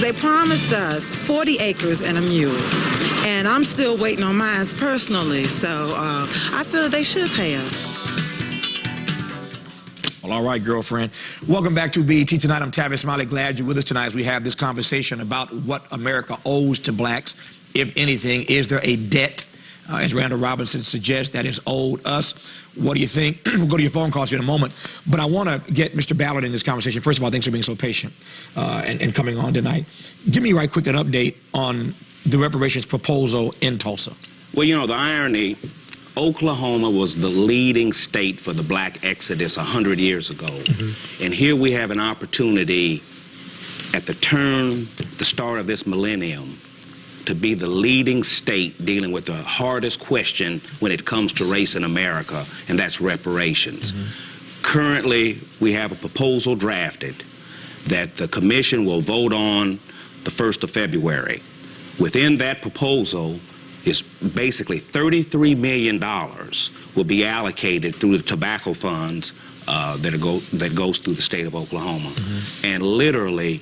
They promised us 40 acres and a mule, and I'm still waiting on mine personally, so I feel that they should pay us. Well, all right, girlfriend. Welcome back to BET Tonight. I'm Tavis, Smiley. Glad you're with us tonight as we have this conversation about what America owes to blacks, if anything. Is there a debt, as Randall Robinson suggests, that is owed us? What do you think? We'll go to your phone calls here in a moment. But I want to get Mr. Ballard in this conversation. First of all, thanks for being so patient and coming on tonight. Give me right quick an update on the reparations proposal in Tulsa. Well, you know, the irony, Oklahoma was the leading state for the black exodus 100 years ago. And here we have an opportunity at the start of this millennium, to be the leading state dealing with the hardest question when it comes to race in America, and that's reparations. Currently, we have a proposal drafted that the commission will vote on the 1st of February. Within that proposal is basically $33 million will be allocated through the tobacco funds that goes through the state of Oklahoma. And literally,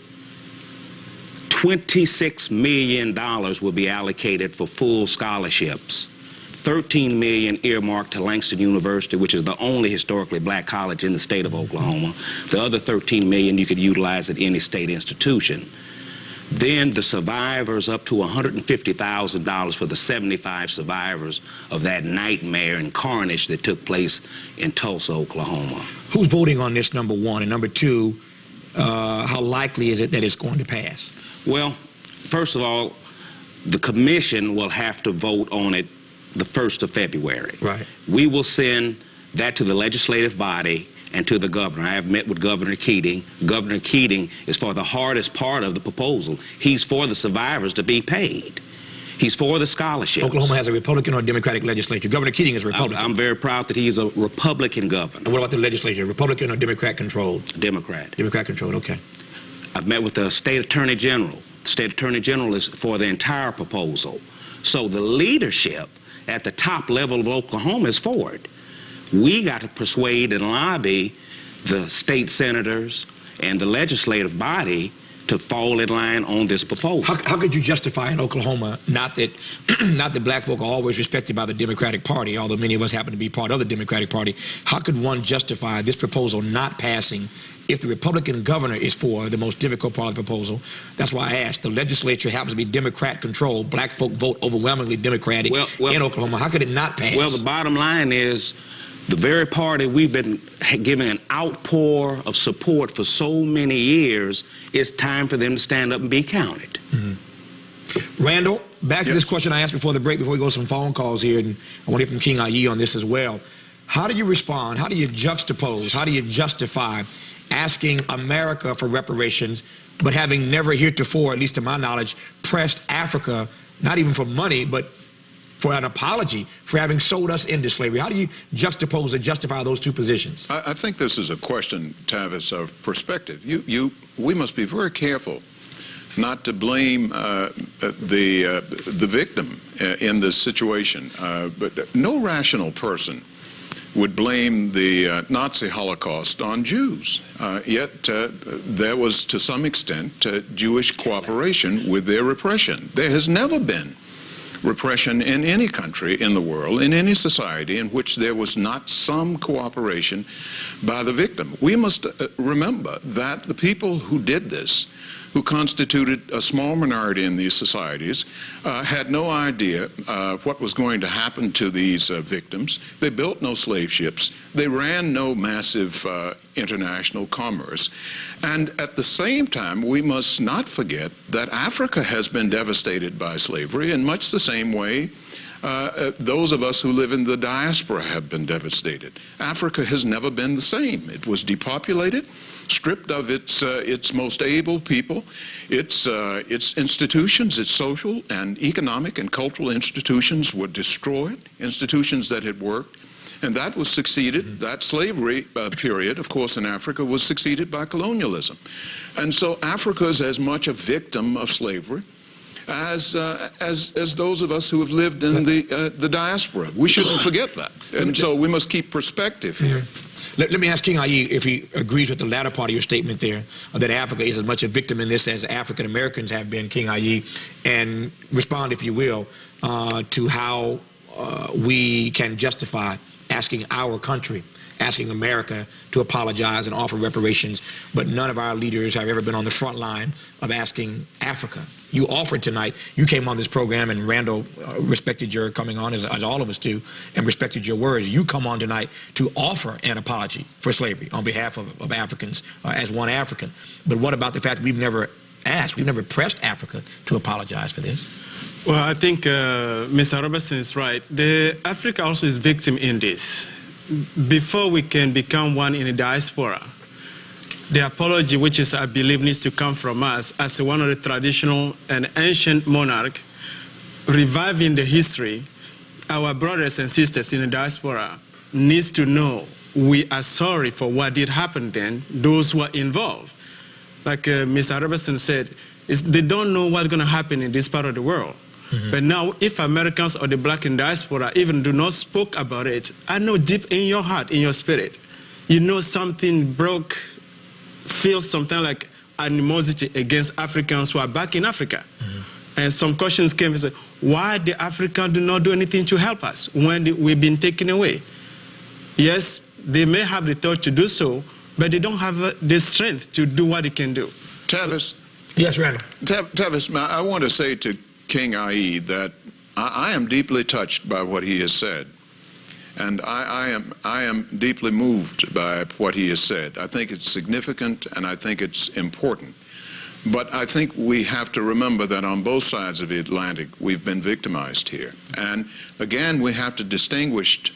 $26 million will be allocated for full scholarships. $13 million earmarked to Langston University, which is the only historically black college in the state of Oklahoma. The other $13 million you could utilize at any state institution. Then the survivors, up to $150,000 for the 75 survivors of that nightmare and carnage that took place in Tulsa, Oklahoma. Who's voting on this, number one? And number two, how likely is it that it's going to pass? Well, first of all, the commission will have to vote on it the 1st of February. Right. We will send that to the legislative body and to the governor. I have met with Governor Keating. Governor Keating is for the hardest part of the proposal. He's for the survivors to be paid. He's for the scholarships. Oklahoma has a Republican or Democratic legislature. Governor Keating is Republican. I'm very proud that he's a Republican governor. And what about the legislature? Republican or Democrat controlled? Democrat. Democrat controlled, okay. I've met with the state attorney general. The state attorney general is for the entire proposal. So the leadership at the top level of Oklahoma is for it. We got to persuade and lobby the state senators and the legislative body to fall in line on this proposal. How could you justify in Oklahoma, not that black folk are always respected by the Democratic Party, although many of us happen to be part of the Democratic Party, how could one justify this proposal not passing if the Republican governor is for the most difficult part of the proposal? That's why I asked. The legislature happens to be Democrat-controlled. Black folk vote overwhelmingly Democratic in Oklahoma. How could it not pass? Well, the bottom line is, the very party we've been giving an outpour of support for so many years, it's time for them to stand up and be counted. Randall, back to this question I asked before the break, before we go to some phone calls here, and I want to hear from King Ayi on this as well. How do you respond? How do you juxtapose? How do you justify asking America for reparations, but having never heretofore, at least to my knowledge, pressed Africa, not even for money, but for an apology for having sold us into slavery? How do you juxtapose or justify those two positions? I think this is a question, Tavis, of perspective. We must be very careful not to blame the victim in this situation. But no rational person would blame the Nazi Holocaust on Jews. Yet there was, to some extent, Jewish cooperation with their repression. There has never been repression in any country in the world, in any society in which there was not some cooperation by the victim. We must remember that the people who did this, who constituted a small minority in these societies, had no idea what was going to happen to these victims. They built no slave ships. They ran no massive international commerce. And at the same time, we must not forget that Africa has been devastated by slavery in much the same way those of us who live in the diaspora have been devastated. Africa has never been the same. It was depopulated, stripped of its most able people, its institutions, its social and economic and cultural institutions were destroyed, institutions that had worked, and that was succeeded, that slavery period, of course, in Africa was succeeded by colonialism. And so Africa is as much a victim of slavery as those of us who have lived in the diaspora. We shouldn't forget that. And so we must keep perspective here. Let me ask King Ayi if he agrees with the latter part of your statement there, that Africa is as much a victim in this as African Americans have been, King Ayi, and respond, if you will, to how we can justify asking our country, asking America to apologize and offer reparations, but none of our leaders have ever been on the front line of asking Africa. You offered tonight, you came on this program, and Randall respected your coming on, as all of us do, and respected your words. You come on tonight to offer an apology for slavery on behalf of Africans as one African. But what about the fact that we've never asked, we've never pressed Africa to apologize for this? Well, I think Mr. Robertson is right. Africa also is victim in this. Before we can become one in the diaspora, the apology, which is, I believe, needs to come from us as one of the traditional and ancient monarch, reviving the history. Our brothers and sisters in the diaspora needs to know we are sorry for what did happen then, those who are involved. Like Mr. Robertson said, they don't know what's going to happen in this part of the world. Mm-hmm. But now, if Americans or the black in diaspora even do not speak about it, I know deep in your heart, in your spirit, you know something broke, feel something like animosity against Africans who are back in Africa. Mm-hmm. And some questions came and said, why the Africans do not do anything to help us when we've been taken away? Yes, they may have the thought to do so, but they don't have the strength to do what they can do. Tavis. Yes, Randall. Tavis, I want to say to King Ayi that I am deeply touched by what he has said. And I am deeply moved by what he has said. I think it's significant and I think it's important. But I think we have to remember that on both sides of the Atlantic, we've been victimized here. And again, we have to distinguish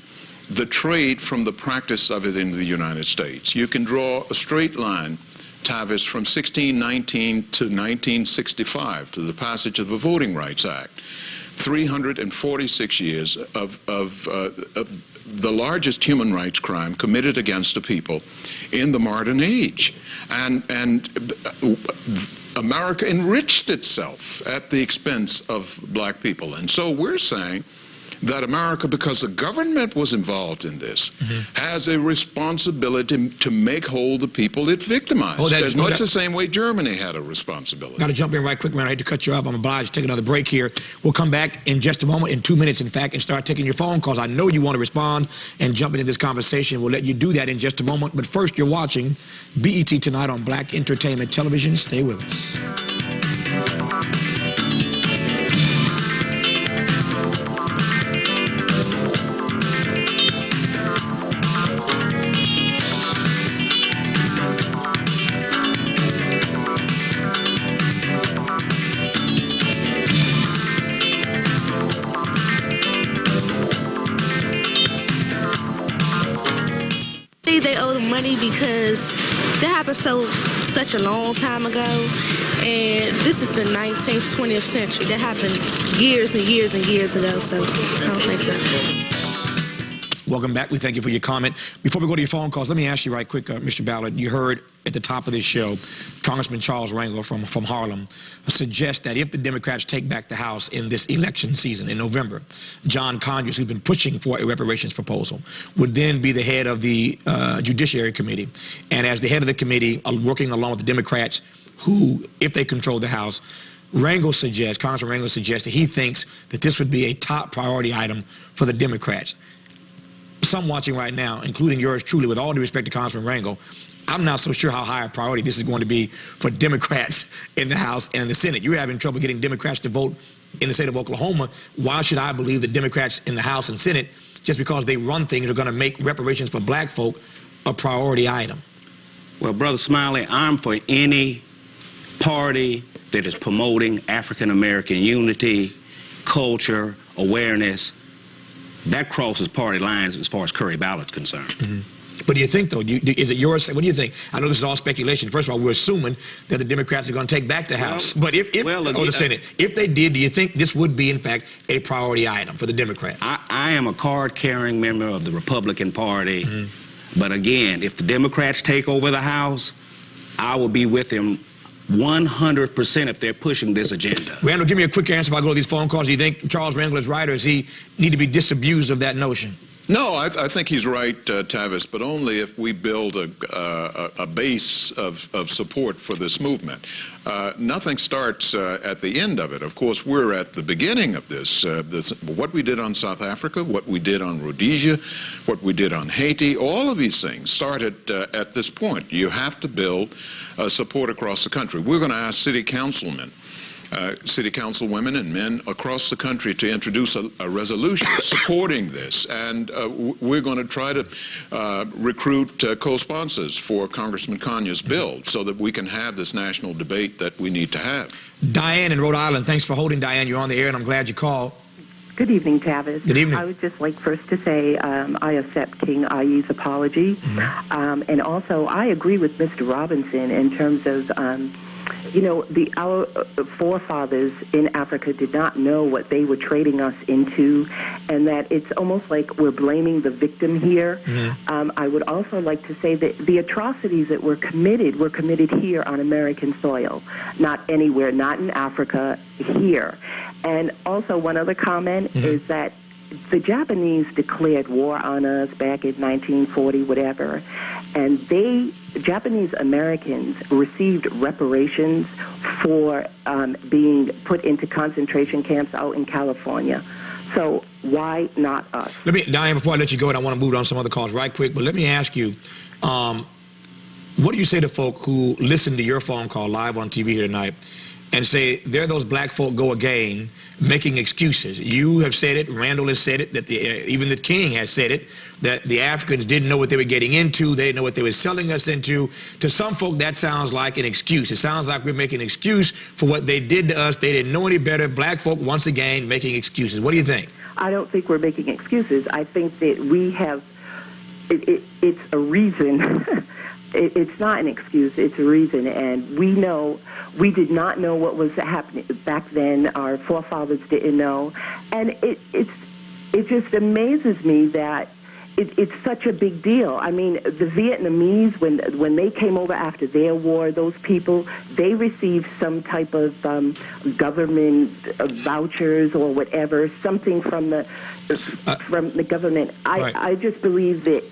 the trade from the practice of it in the United States. You can draw a straight line, Tavis, from 1619 to 1965, to the passage of the Voting Rights Act. 346 years of the largest human rights crime committed against a people in the modern age. And America enriched itself at the expense of black people. And so we're saying that America, because the government was involved in this, has a responsibility to make whole the people it victimized, as much the same way Germany had a responsibility. Got to jump in right quick, man. I hate to cut you off. I'm obliged to take another break here. We'll come back in just a moment, in 2 minutes, in fact, and start taking your phone calls. I know you want to respond and jump into this conversation. We'll let you do that in just a moment. But first, you're watching BET Tonight on Black Entertainment Television. Stay with us. They owe them money because that happened such a long time ago, and this is the 19th, 20th century. That happened years and years and years ago, so I don't think so. Welcome back. We thank you for your comment. Before we go to your phone calls, let me ask you right quick, Mr. Ballard, you heard at the top of this show, Congressman Charles Rangel from Harlem suggest that if the Democrats take back the House in this election season in November, John Conyers, who's been pushing for a reparations proposal, would then be the head of the Judiciary Committee. And as the head of the committee, working along with the Democrats who, if they control the House, Congressman Rangel suggests that he thinks that this would be a top priority item for the Democrats. Some watching right now, including yours truly, with all due respect to Congressman Rangel, I'm not so sure how high a priority this is going to be for Democrats in the House and in the Senate. You're having trouble getting Democrats to vote in the state of Oklahoma. Why should I believe that Democrats in the House and Senate, just because they run things, are going to make reparations for black folk a priority item? Well, Brother Smiley, I'm for any party that is promoting African-American unity, culture, awareness. That crosses party lines as far as Currie Ballard's concerned. Mm-hmm. But do you think, though, is it yours? What do you think? I know this is all speculation. First of all, we're assuming that the Democrats are going to take back the House. But or the Senate, if they did, do you think this would be, in fact, a priority item for the Democrats? I am a card-carrying member of the Republican Party. Mm-hmm. But again, if the Democrats take over the House, I will be with them 100% if they're pushing this agenda. Randall, give me a quick answer if I go to these phone calls. Do you think Charles Rangel is right, or does he need to be disabused of that notion? No, I think he's right, Tavis, but only if we build a base of support for this movement. Nothing starts at the end of it. Of course, we're at the beginning of this. What we did on South Africa, what we did on Rhodesia, what we did on Haiti, all of these things started at this point. You have to build support across the country. We're going to ask city councilmen, city councilwomen and men across the country to introduce a resolution supporting this. And we're going to try to recruit co-sponsors for Congressman Conya's bill so that we can have this national debate that we need to have. Diane in Rhode Island, thanks for holding, Diane. You're on the air, and I'm glad you called. Good evening, Tavis. Good evening. I would just like first to say I accept King Aye's apology. And also, I agree with Mr. Robinson in terms of you know, our forefathers in Africa did not know what they were trading us into, and that it's almost like we're blaming the victim here. I would also like to say that the atrocities that were committed here on American soil, not anywhere, not in Africa, here. And also one other comment is that the Japanese declared war on us back in 1940, whatever, and Japanese Americans received reparations for being put into concentration camps out in California. So why not us? Diane, before I let you go, and I want to move on to some other calls right quick, but let me ask you, what do you say to folk who listen to your phone call live on TV here tonight and say, there those black folk go again, making excuses? You have said it, Randall has said it, that even the King has said it, that the Africans didn't know what they were getting into, they didn't know what they were selling us into. To some folk, that sounds like an excuse. It sounds like we're making an excuse for what they did to us. They didn't know any better. Black folk, once again, making excuses. What do you think? I don't think we're making excuses. I think that we have, it's a reason. It's not an excuse, it's a reason, and we did not know what was happening back then. Our forefathers didn't know, and it just amazes me that it's such a big deal. I mean, the Vietnamese, when they came over after their war, those people, they received some type of government vouchers or whatever, something from the government. I just believe that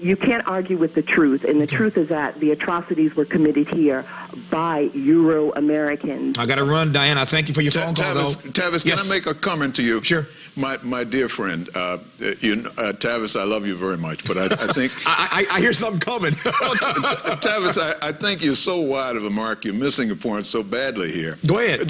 you can't argue with the truth, and the truth is that the atrocities were committed here by Euro-Americans. I got to run, Diane. I thank you for your phone call, though. Tavis, can I make a comment to you? Sure. My dear friend, Tavis, I love you very much, but I think... I hear something coming. Tavis, I think you're so wide of a mark, you're missing a point so badly here. Go ahead.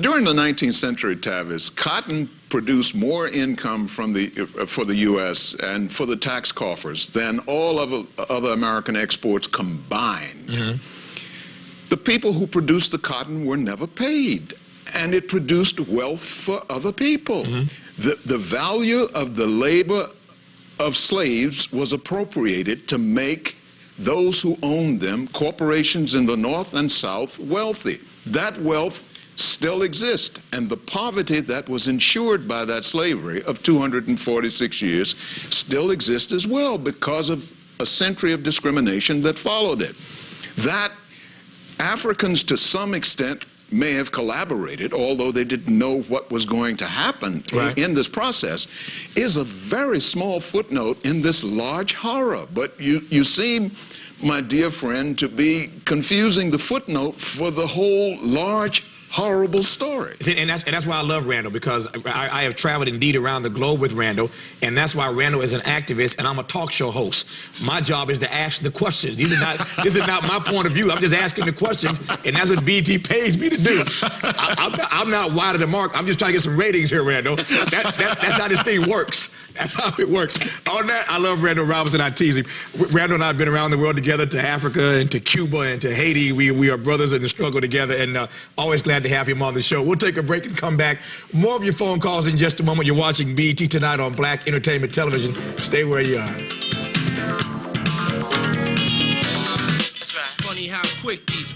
During the 19th century, Tavis, cotton produced more income for the U.S. and for the tax coffers than all of other American exports combined. The people who produced the cotton were never paid, and it produced wealth for other people. The value of the labor of slaves was appropriated to make those who owned them, corporations in the North and South, wealthy. That wealth still exists, and the poverty that was ensured by that slavery of 246 years still exists as well because of a century of discrimination that followed it. That Africans, to some extent, may have collaborated, although they didn't know what was going to happen in this process, is a very small footnote in this large horror. But you seem, my dear friend, to be confusing the footnote for the whole large horrible story. And that's why I love Randall, because I have traveled indeed around the globe with Randall, and that's why Randall is an activist and I'm a talk show host. My job is to ask the questions. This is not my point of view. I'm just asking the questions, and that's what BT pays me to do. I'm not wide of the mark. I'm just trying to get some ratings here, Randall. That's how this thing works. That's how it works. On that, I love Randall Robinson. I tease him. Randall and I have been around the world together, to Africa and to Cuba and to Haiti. We are brothers in the struggle together, and always glad to have him on the show. We'll take a break and come back. More of your phone calls in just a moment. You're watching BET Tonight on Black Entertainment Television. Stay where you are. That's right. Funny how quick these